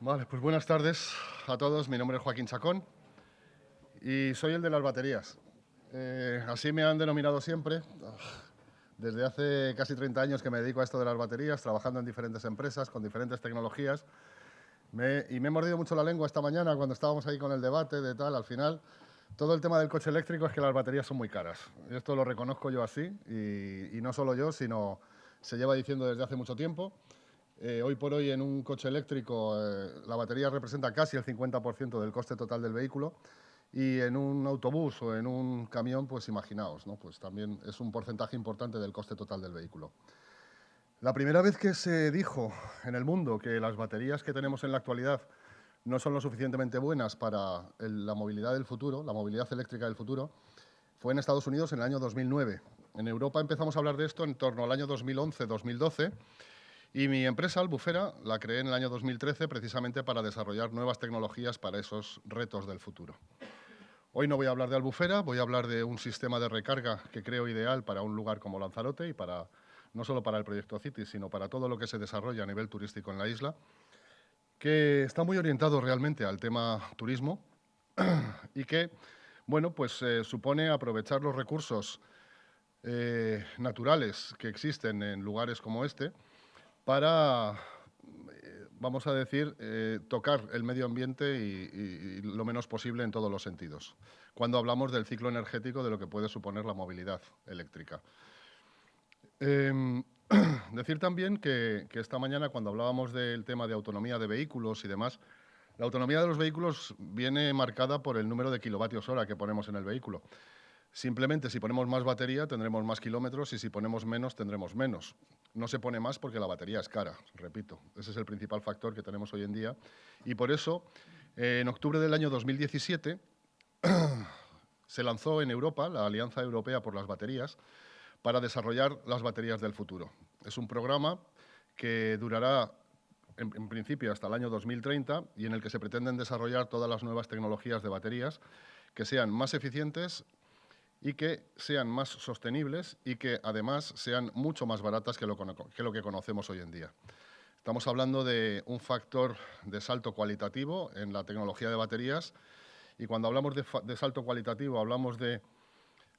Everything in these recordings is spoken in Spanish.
Vale, pues buenas tardes a todos. Mi nombre es Joaquín Chacón y soy el de las baterías. Así me han denominado siempre. Desde hace casi 30 años que me dedico a esto de las baterías, trabajando en diferentes empresas, con diferentes tecnologías. Y me he mordido mucho la lengua esta mañana cuando estábamos ahí con el debate de tal. Al final, todo el tema del coche eléctrico es que las baterías son muy caras. Esto lo reconozco yo así, y no solo yo, sino se lleva diciendo desde hace mucho tiempo. Hoy por hoy en un coche eléctrico la batería representa casi el 50% del coste total del vehículo, y en un autobús o en un camión, pues imaginaos, ¿no? Pues también es un porcentaje importante del coste total del vehículo. La primera vez que se dijo en el mundo que las baterías que tenemos en la actualidad no son lo suficientemente buenas para la movilidad del futuro, la movilidad eléctrica del futuro, fue en Estados Unidos en el año 2009. En Europa empezamos a hablar de esto en torno al año 2011-2012, y mi empresa, Albufera, la creé en el año 2013 precisamente para desarrollar nuevas tecnologías para esos retos del futuro. Hoy no voy a hablar de Albufera, voy a hablar de un sistema de recarga que creo ideal para un lugar como Lanzarote y no solo para el proyecto City, sino para todo lo que se desarrolla a nivel turístico en la isla, que está muy orientado realmente al tema turismo y que, bueno, pues supone aprovechar los recursos naturales que existen en lugares como este para, vamos a decir, tocar el medio ambiente y lo menos posible en todos los sentidos, cuando hablamos del ciclo energético de lo que puede suponer la movilidad eléctrica. Decir también que esta mañana, cuando hablábamos del tema de autonomía de vehículos y demás, la autonomía de los vehículos viene marcada por el número de kilovatios hora que ponemos en el vehículo. Simplemente, si ponemos más batería, tendremos más kilómetros, y si ponemos menos, tendremos menos. No se pone más porque la batería es cara, repito. Ese es el principal factor que tenemos hoy en día. Y por eso, en octubre del año 2017, se lanzó en Europa la Alianza Europea por las Baterías para desarrollar las baterías del futuro. Es un programa que durará, en principio, hasta el año 2030, y en el que se pretenden desarrollar todas las nuevas tecnologías de baterías que sean más eficientes y que sean más sostenibles y que además sean mucho más baratas que lo que conocemos hoy en día. Estamos hablando de un factor de salto cualitativo en la tecnología de baterías, y cuando hablamos de salto cualitativo hablamos de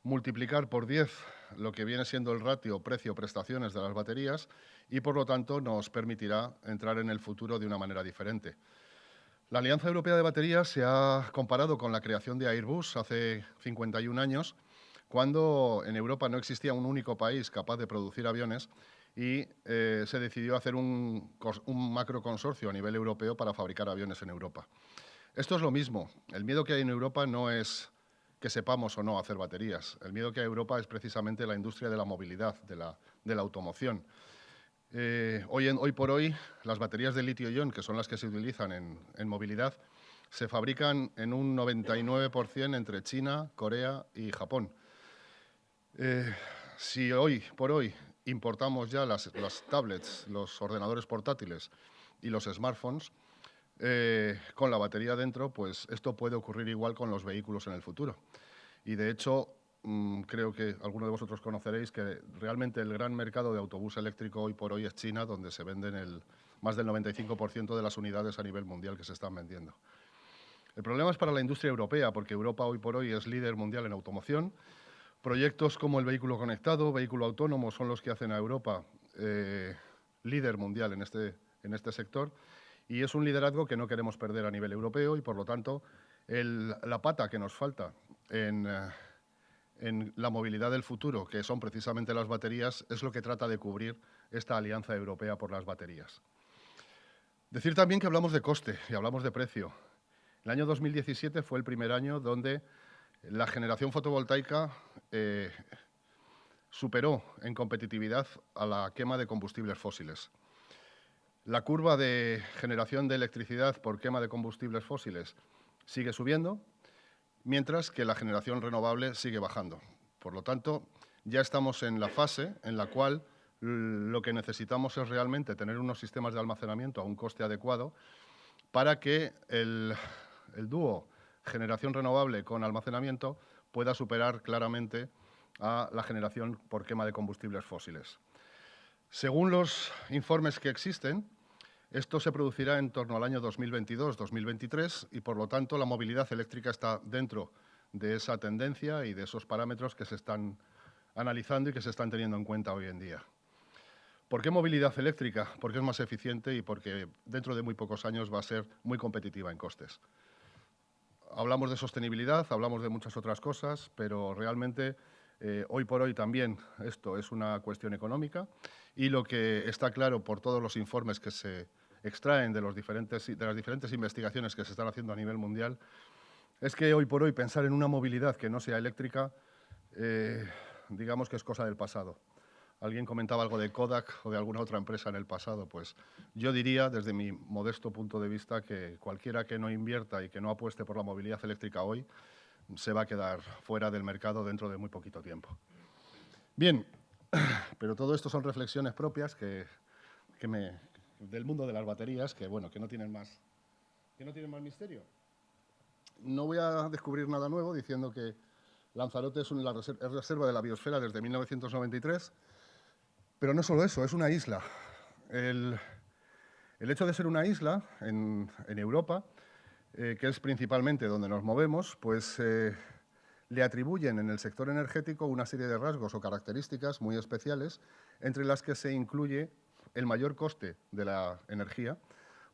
multiplicar por 10 lo que viene siendo el ratio precio-prestaciones de las baterías, y por lo tanto nos permitirá entrar en el futuro de una manera diferente. La Alianza Europea de Baterías se ha comparado con la creación de Airbus hace 51 años, cuando en Europa no existía un único país capaz de producir aviones, y se decidió hacer un macroconsorcio a nivel europeo para fabricar aviones en Europa. Esto es lo mismo. El miedo que hay en Europa no es que sepamos o no hacer baterías. El miedo que hay en Europa es precisamente la industria de la movilidad, de la automoción. Hoy por hoy, las baterías de litio-ion, que son las que se utilizan en movilidad, se fabrican en un 99% entre China, Corea y Japón. Si hoy por hoy importamos ya las tablets, los ordenadores portátiles y los smartphones, con la batería dentro, pues esto puede ocurrir igual con los vehículos en el futuro. Y de hecho, creo que alguno de vosotros conoceréis que realmente el gran mercado de autobús eléctrico hoy por hoy es China, donde se venden más del 95% de las unidades a nivel mundial que se están vendiendo. El problema es para la industria europea, porque Europa hoy por hoy es líder mundial en automoción. Proyectos como el vehículo conectado, vehículo autónomo, son los que hacen a Europa líder mundial en este sector, y es un liderazgo que no queremos perder a nivel europeo, y por lo tanto la pata que nos falta en la movilidad del futuro, que son precisamente las baterías, es lo que trata de cubrir esta Alianza Europea por las Baterías. Decir también que hablamos de coste y hablamos de precio. El año 2017 fue el primer año donde la generación fotovoltaica superó en competitividad a la quema de combustibles fósiles. La curva de generación de electricidad por quema de combustibles fósiles sigue subiendo, mientras que la generación renovable sigue bajando. Por lo tanto, ya estamos en la fase en la cual lo que necesitamos es realmente tener unos sistemas de almacenamiento a un coste adecuado para que el dúo generación renovable con almacenamiento pueda superar claramente a la generación por quema de combustibles fósiles. Según los informes que existen, Esto se producirá en torno al año 2022-2023 y, por lo tanto, la movilidad eléctrica está dentro de esa tendencia y de esos parámetros que se están analizando y que se están teniendo en cuenta hoy en día. ¿Por qué movilidad eléctrica? Porque es más eficiente y porque dentro de muy pocos años va a ser muy competitiva en costes. Hablamos de sostenibilidad, hablamos de muchas otras cosas, pero realmente hoy por hoy también esto es una cuestión económica y lo que está claro por todos los informes que se extraen de las diferentes investigaciones que se están haciendo a nivel mundial es que hoy por hoy pensar en una movilidad que no sea eléctrica, digamos que es cosa del pasado. Alguien comentaba algo de Kodak o de alguna otra empresa en el pasado. Pues yo diría, desde mi modesto punto de vista, que cualquiera que no invierta y que no apueste por la movilidad eléctrica hoy se va a quedar fuera del mercado dentro de muy poquito tiempo. Bien, pero todo esto son reflexiones propias del mundo de las baterías que, bueno, que no tienen más misterio. No voy a descubrir nada nuevo diciendo que Lanzarote es reserva de la biosfera desde 1993. Pero no solo eso, es una isla. El hecho de ser una isla en Europa, que es principalmente donde nos movemos, pues le atribuyen en el sector energético una serie de rasgos o características muy especiales, entre las que se incluye el mayor coste de la energía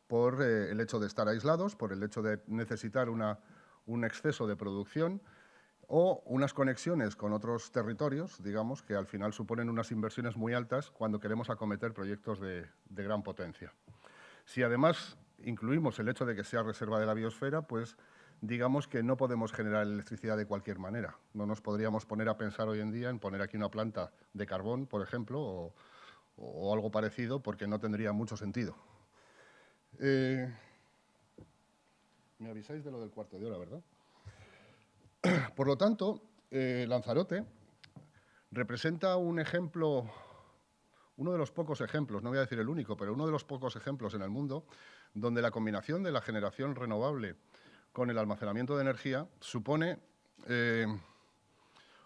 por el hecho de estar aislados, por el hecho de necesitar un exceso de producción, o unas conexiones con otros territorios, digamos, que al final suponen unas inversiones muy altas cuando queremos acometer proyectos de gran potencia. Si además incluimos el hecho de que sea reserva de la biosfera, pues digamos que no podemos generar electricidad de cualquier manera. No nos podríamos poner a pensar hoy en día en poner aquí una planta de carbón, por ejemplo, o algo parecido, porque no tendría mucho sentido. Me avisáis de lo del cuarto de hora, ¿verdad? Por lo tanto, Lanzarote representa un ejemplo, uno de los pocos ejemplos, no voy a decir el único, pero uno de los pocos ejemplos en el mundo donde la combinación de la generación renovable con el almacenamiento de energía supone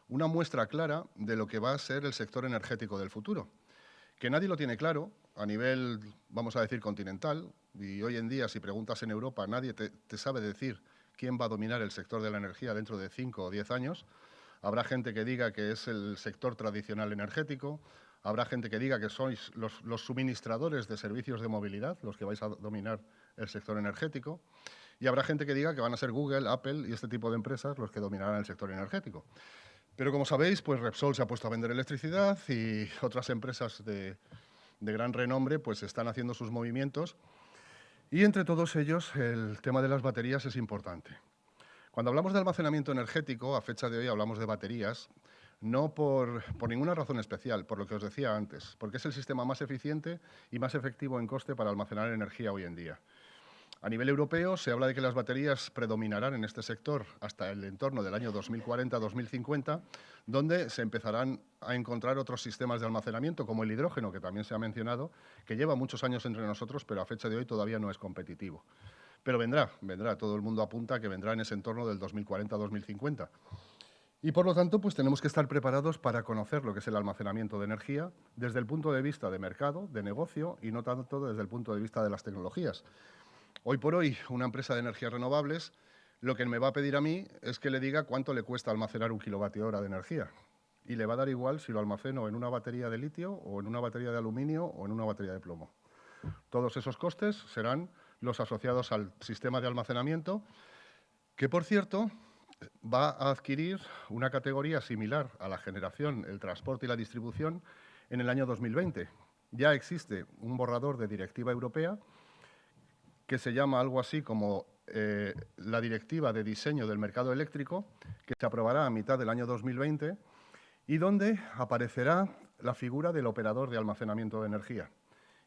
una muestra clara de lo que va a ser el sector energético del futuro, que nadie lo tiene claro a nivel, vamos a decir, continental, y hoy en día, si preguntas en Europa, nadie te sabe decir quién va a dominar el sector de la energía dentro de 5 o 10 años. Habrá gente que diga que es el sector tradicional energético, habrá gente que diga que sois los suministradores de servicios de movilidad los que vais a dominar el sector energético, y habrá gente que diga que van a ser Google, Apple y este tipo de empresas los que dominarán el sector energético. Pero como sabéis, pues Repsol se ha puesto a vender electricidad y otras empresas de gran renombre pues están haciendo sus movimientos. Y entre todos ellos, el tema de las baterías es importante. Cuando hablamos de almacenamiento energético, a fecha de hoy hablamos de baterías, no por ninguna razón especial, por lo que os decía antes, porque es el sistema más eficiente y más efectivo en coste para almacenar energía hoy en día. A nivel europeo se habla de que las baterías predominarán en este sector hasta el entorno del año 2040-2050, donde se empezarán a encontrar otros sistemas de almacenamiento, como el hidrógeno, que también se ha mencionado, que lleva muchos años entre nosotros, pero a fecha de hoy todavía no es competitivo. Pero vendrá, todo el mundo apunta que vendrá en ese entorno del 2040-2050. Y por lo tanto, pues tenemos que estar preparados para conocer lo que es el almacenamiento de energía desde el punto de vista de mercado, de negocio y no tanto desde el punto de vista de las tecnologías. Hoy por hoy, una empresa de energías renovables lo que me va a pedir a mí es que le diga cuánto le cuesta almacenar 1 kWh de energía. Y le va a dar igual si lo almaceno en una batería de litio o en una batería de aluminio o en una batería de plomo. Todos esos costes serán los asociados al sistema de almacenamiento, que, por cierto, va a adquirir una categoría similar a la generación, el transporte y la distribución en el año 2020. Ya existe un borrador de directiva europea que se llama algo así como la Directiva de Diseño del Mercado Eléctrico, que se aprobará a mitad del año 2020 y donde aparecerá la figura del operador de almacenamiento de energía.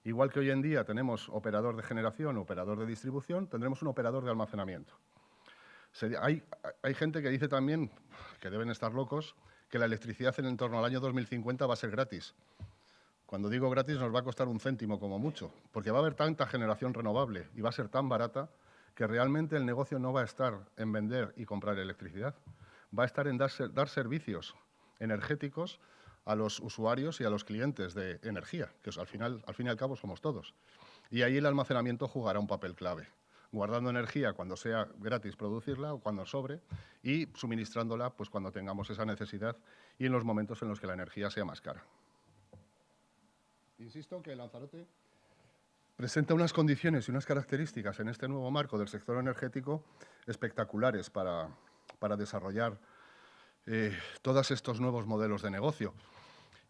Igual que hoy en día tenemos operador de generación, operador de distribución, tendremos un operador de almacenamiento. Hay gente que dice también, que deben estar locos, que la electricidad en torno al año 2050 va a ser gratis. Cuando digo gratis nos va a costar 1 céntimo como mucho, porque va a haber tanta generación renovable y va a ser tan barata que realmente el negocio no va a estar en vender y comprar electricidad, va a estar en dar servicios energéticos a los usuarios y a los clientes de energía, que al fin y al cabo somos todos. Y ahí el almacenamiento jugará un papel clave, guardando energía cuando sea gratis producirla o cuando sobre y suministrándola pues, cuando tengamos esa necesidad y en los momentos en los que la energía sea más cara. Insisto que Lanzarote presenta unas condiciones y unas características en este nuevo marco del sector energético espectaculares para desarrollar todos estos nuevos modelos de negocio.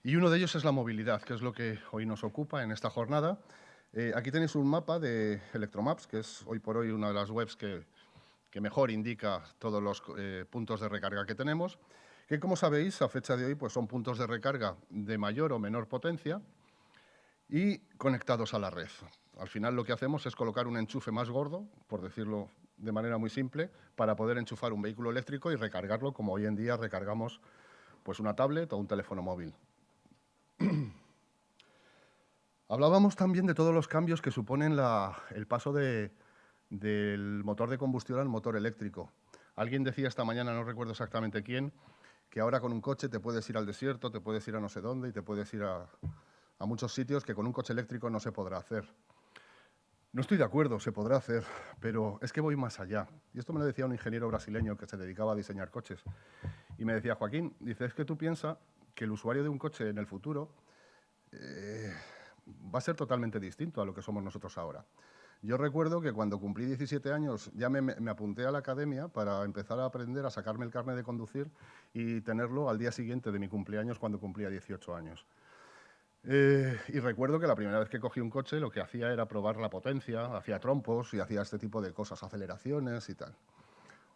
Y uno de ellos es la movilidad, que es lo que hoy nos ocupa en esta jornada. Aquí tenéis un mapa de Electromaps, que es hoy por hoy una de las webs que mejor indica todos los puntos de recarga que tenemos, que como sabéis, a fecha de hoy pues son puntos de recarga de mayor o menor potencia y conectados a la red. Al final lo que hacemos es colocar un enchufe más gordo, por decirlo de manera muy simple, para poder enchufar un vehículo eléctrico y recargarlo como hoy en día recargamos pues, una tablet o un teléfono móvil. Hablábamos también de todos los cambios que suponen el paso del motor de combustión al motor eléctrico. Alguien decía esta mañana, no recuerdo exactamente quién, que ahora con un coche te puedes ir al desierto, te puedes ir a no sé dónde y te puedes ir a muchos sitios que con un coche eléctrico no se podrá hacer. No estoy de acuerdo, se podrá hacer, pero es que voy más allá. Y esto me lo decía un ingeniero brasileño que se dedicaba a diseñar coches. Y me decía, Joaquín, dice, es que tú piensas que el usuario de un coche en el futuro va a ser totalmente distinto a lo que somos nosotros ahora. Yo recuerdo que cuando cumplí 17 años ya me apunté a la academia para empezar a aprender a sacarme el carnet de conducir y tenerlo al día siguiente de mi cumpleaños cuando cumplía 18 años. Y recuerdo que la primera vez que cogí un coche lo que hacía era probar la potencia, hacía trompos y hacía este tipo de cosas, aceleraciones y tal.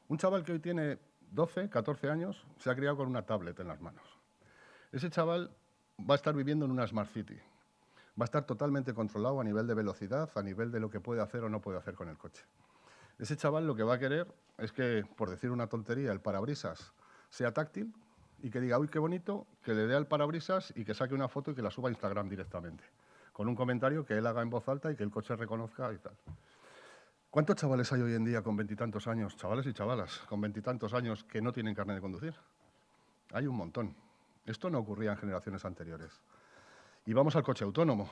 Un chaval que hoy tiene 12, 14 años se ha criado con una tablet en las manos. Ese chaval va a estar viviendo en una Smart City. Va a estar totalmente controlado a nivel de velocidad, a nivel de lo que puede hacer o no puede hacer con el coche. Ese chaval lo que va a querer es que, por decir una tontería, el parabrisas sea táctil y que diga, uy, qué bonito, que le dé al parabrisas y que saque una foto y que la suba a Instagram directamente, con un comentario que él haga en voz alta y que el coche reconozca y tal. ¿Cuántos chavales hay hoy en día con veintitantos años, chavales y chavalas, con veintitantos años que no tienen carnet de conducir? Hay un montón. Esto no ocurría en generaciones anteriores. Y vamos al coche autónomo.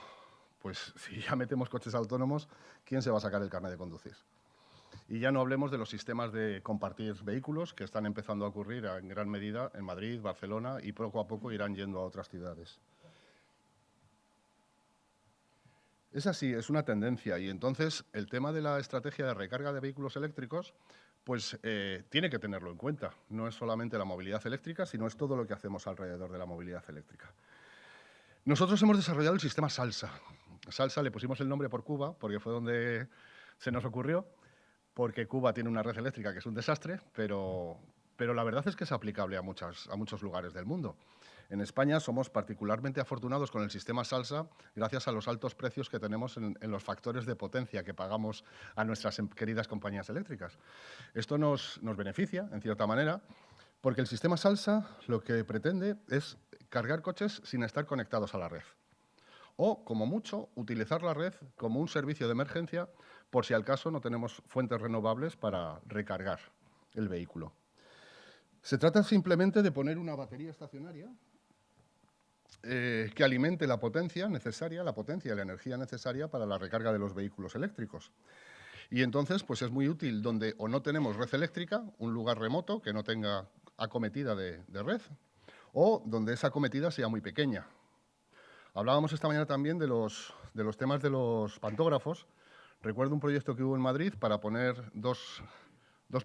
Pues si ya metemos coches autónomos, ¿quién se va a sacar el carnet de conducir? Y ya no hablemos de los sistemas de compartir vehículos que están empezando a ocurrir en gran medida en Madrid, Barcelona y poco a poco irán yendo a otras ciudades. Es así, es una tendencia y entonces el tema de la estrategia de recarga de vehículos eléctricos pues tiene que tenerlo en cuenta. No es solamente la movilidad eléctrica, sino es todo lo que hacemos alrededor de la movilidad eléctrica. Nosotros hemos desarrollado el sistema Salsa. Salsa le pusimos el nombre por Cuba, porque fue donde se nos ocurrió, porque Cuba tiene una red eléctrica que es un desastre, pero la verdad es que es aplicable a muchos lugares del mundo. En España somos particularmente afortunados con el sistema Salsa gracias a los altos precios que tenemos en los factores de potencia que pagamos a nuestras queridas compañías eléctricas. Esto nos beneficia, en cierta manera, porque el sistema Salsa lo que pretende es cargar coches sin estar conectados a la red. O, como mucho, utilizar la red como un servicio de emergencia por si al caso no tenemos fuentes renovables para recargar el vehículo. Se trata simplemente de poner una batería estacionaria que alimente la potencia necesaria, la potencia y la energía necesaria para la recarga de los vehículos eléctricos. Y entonces, pues es muy útil donde o no tenemos red eléctrica, un lugar remoto que no tenga acometida de red, o donde esa acometida sea muy pequeña. Hablábamos esta mañana también de los temas de los pantógrafos. Recuerdo un proyecto que hubo en Madrid para poner dos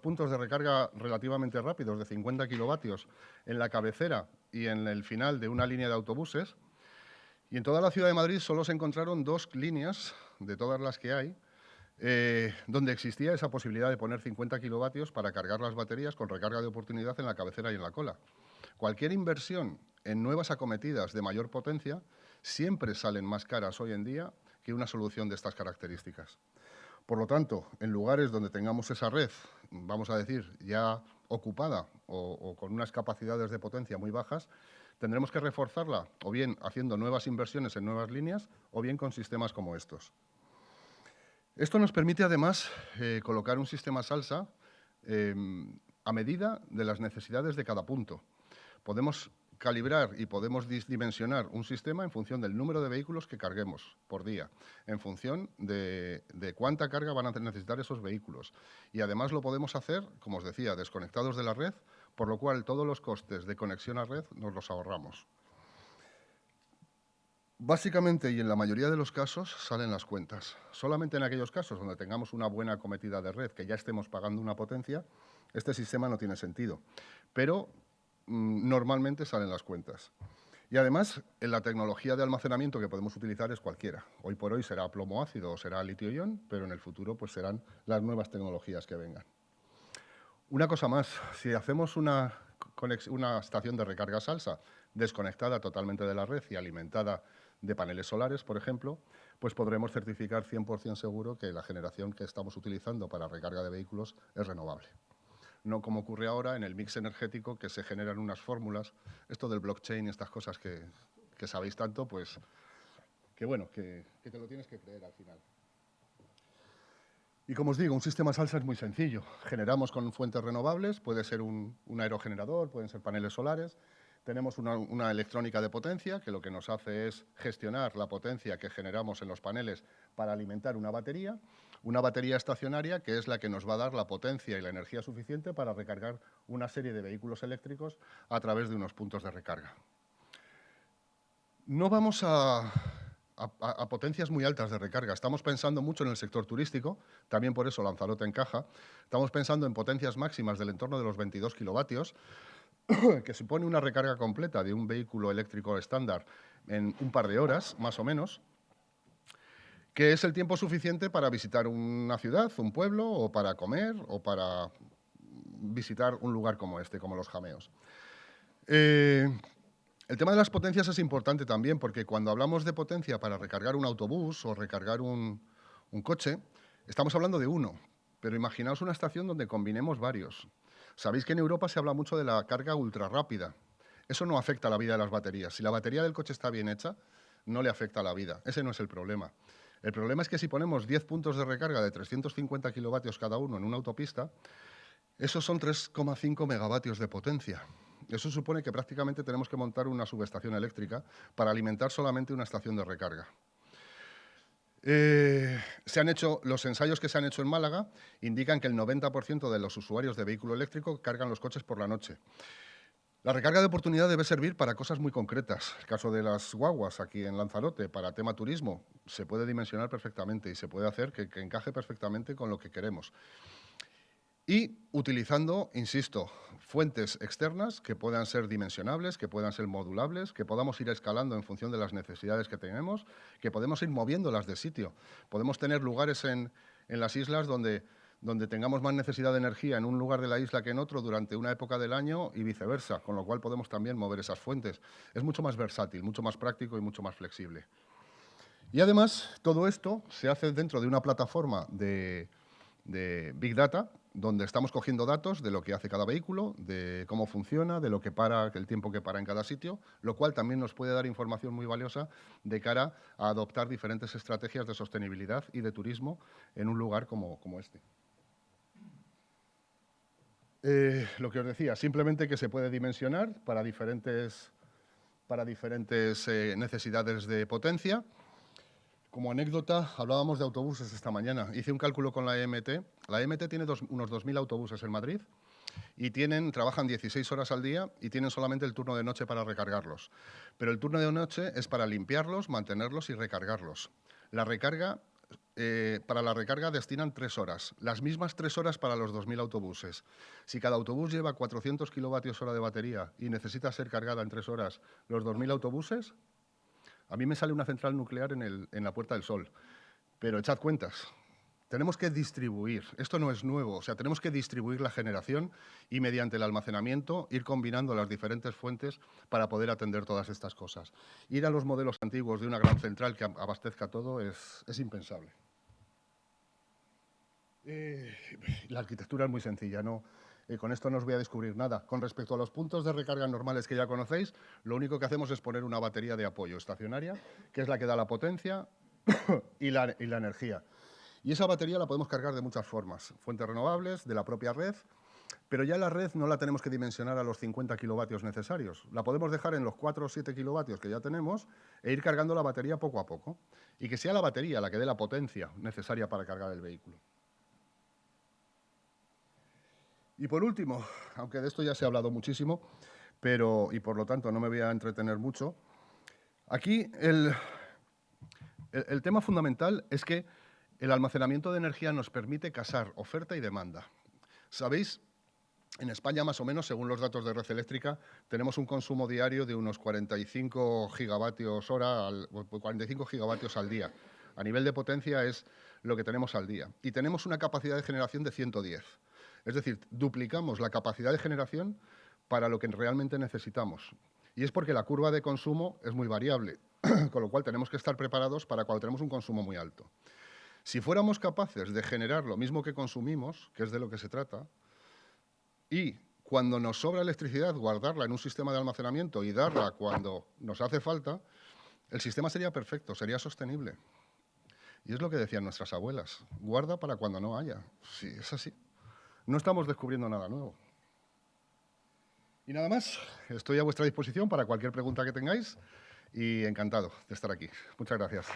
puntos de recarga relativamente rápidos de 50 kilovatios en la cabecera y en el final de una línea de autobuses. Y en toda la ciudad de Madrid solo se encontraron 2 líneas, de todas las que hay, donde existía esa posibilidad de poner 50 kilovatios para cargar las baterías con recarga de oportunidad en la cabecera y en la cola. Cualquier inversión en nuevas acometidas de mayor potencia siempre salen más caras hoy en día que una solución de estas características. Por lo tanto, en lugares donde tengamos esa red, vamos a decir, ya ocupada o con unas capacidades de potencia muy bajas, tendremos que reforzarla o bien haciendo nuevas inversiones en nuevas líneas o bien con sistemas como estos. Esto nos permite, además, colocar un sistema Salsa a medida de las necesidades de cada punto. Podemos calibrar y podemos dimensionar un sistema en función del número de vehículos que carguemos por día, en función de cuánta carga van a necesitar esos vehículos. Y además lo podemos hacer, como os decía, desconectados de la red, por lo cual todos los costes de conexión a red nos los ahorramos. Básicamente, y en la mayoría de los casos, salen las cuentas. Solamente en aquellos casos donde tengamos una buena acometida de red, que ya estemos pagando una potencia, este sistema no tiene sentido. Pero normalmente salen las cuentas. Y además, en la tecnología de almacenamiento que podemos utilizar es cualquiera. Hoy por hoy será plomo ácido o será litio-ion, pero en el futuro pues serán las nuevas tecnologías que vengan. Una cosa más, si hacemos una estación de recarga Salsa desconectada totalmente de la red y alimentada de paneles solares, por ejemplo, pues podremos certificar 100% seguro que la generación que estamos utilizando para recarga de vehículos es renovable. No como ocurre ahora en el mix energético, que se generan unas fórmulas, esto del blockchain y estas cosas que sabéis tanto, pues que bueno, que te lo tienes que creer al final. Y como os digo, un sistema Salsa es muy sencillo. Generamos con fuentes renovables, puede ser un aerogenerador, pueden ser paneles solares. Tenemos una electrónica de potencia, que lo que nos hace es gestionar la potencia que generamos en los paneles para alimentar una batería estacionaria, que es la que nos va a dar la potencia y la energía suficiente para recargar una serie de vehículos eléctricos a través de unos puntos de recarga. No vamos a potencias muy altas de recarga. Estamos pensando mucho en el sector turístico, también por eso Lanzarote encaja. Estamos pensando en potencias máximas del entorno de los 22 kilovatios, que supone una recarga completa de un vehículo eléctrico estándar en un par de horas, más o menos, que es el tiempo suficiente para visitar una ciudad, un pueblo, o para comer, o para visitar un lugar como este, como los Jameos. El tema de las potencias es importante también, porque cuando hablamos de potencia para recargar un autobús o recargar un coche, estamos hablando de uno, pero imaginaos una estación donde combinemos varios. Sabéis que en Europa se habla mucho de la carga ultra rápida. Eso no afecta a la vida de las baterías. Si la batería del coche está bien hecha, no le afecta a la vida. Ese no es el problema. El problema es que si ponemos 10 puntos de recarga de 350 kilovatios cada uno en una autopista, esos son 3,5 megavatios de potencia. Eso supone que prácticamente tenemos que montar una subestación eléctrica para alimentar solamente una estación de recarga. Los ensayos que se han hecho en Málaga indican que el 90% de los usuarios de vehículo eléctrico cargan los coches por la noche. La recarga de oportunidad debe servir para cosas muy concretas. El caso de las guaguas aquí en Lanzarote, para tema turismo, se puede dimensionar perfectamente y se puede hacer que encaje perfectamente con lo que queremos. Y utilizando, insisto, fuentes externas que puedan ser dimensionables, que puedan ser modulables, que podamos ir escalando en función de las necesidades que tenemos, que podemos ir moviéndolas de sitio. Podemos tener lugares en las islas donde tengamos más necesidad de energía en un lugar de la isla que en otro durante una época del año y viceversa, con lo cual podemos también mover esas fuentes. Es mucho más versátil, mucho más práctico y mucho más flexible. Y además, todo esto se hace dentro de una plataforma de Big Data, donde estamos cogiendo datos de lo que hace cada vehículo, de cómo funciona, de lo que para, el tiempo que para en cada sitio, lo cual también nos puede dar información muy valiosa de cara a adoptar diferentes estrategias de sostenibilidad y de turismo en un lugar como este. Lo que os decía, simplemente que se puede dimensionar para diferentes necesidades de potencia. Como anécdota, hablábamos de autobuses esta mañana. Hice un cálculo con la EMT. La EMT tiene unos 2.000 autobuses en Madrid y trabajan 16 horas al día y tienen solamente el turno de noche para recargarlos. Pero el turno de noche es para limpiarlos, mantenerlos y recargarlos. Para la recarga destinan 3 horas, las mismas 3 horas para los 2.000 autobuses. Si cada autobús lleva 400 kilovatios hora de batería y necesita ser cargada en 3 horas los 2.000 autobuses, a mí me sale una central nuclear en la Puerta del Sol, pero echad cuentas. Tenemos que distribuir, esto no es nuevo, o sea, tenemos que distribuir la generación y mediante el almacenamiento ir combinando las diferentes fuentes para poder atender todas estas cosas. Ir a los modelos antiguos de una gran central que abastezca todo es impensable. La arquitectura es muy sencilla, ¿no? Con esto no os voy a descubrir nada. Con respecto a los puntos de recarga normales que ya conocéis, lo único que hacemos es poner una batería de apoyo estacionaria, que es la que da la potencia y la energía. Y esa batería la podemos cargar de muchas formas, fuentes renovables, de la propia red, pero ya la red no la tenemos que dimensionar a los 50 kilovatios necesarios. La podemos dejar en los 4 o 7 kilovatios que ya tenemos e ir cargando la batería poco a poco. Y que sea la batería la que dé la potencia necesaria para cargar el vehículo. Y por último, aunque de esto ya se ha hablado muchísimo, y por lo tanto no me voy a entretener mucho, aquí el tema fundamental es que el almacenamiento de energía nos permite casar oferta y demanda. ¿Sabéis? En España, más o menos, según los datos de Red Eléctrica, tenemos un consumo diario de unos 45 gigavatios hora, 45 gigavatios al día. A nivel de potencia es lo que tenemos al día. Y tenemos una capacidad de generación de 110. Es decir, duplicamos la capacidad de generación para lo que realmente necesitamos. Y es porque la curva de consumo es muy variable, con lo cual tenemos que estar preparados para cuando tenemos un consumo muy alto. Si fuéramos capaces de generar lo mismo que consumimos, que es de lo que se trata, y cuando nos sobra electricidad, guardarla en un sistema de almacenamiento y darla cuando nos hace falta, el sistema sería perfecto, sería sostenible. Y es lo que decían nuestras abuelas, guarda para cuando no haya. Sí, es así. No estamos descubriendo nada nuevo. Y nada más, estoy a vuestra disposición para cualquier pregunta que tengáis y encantado de estar aquí. Muchas gracias.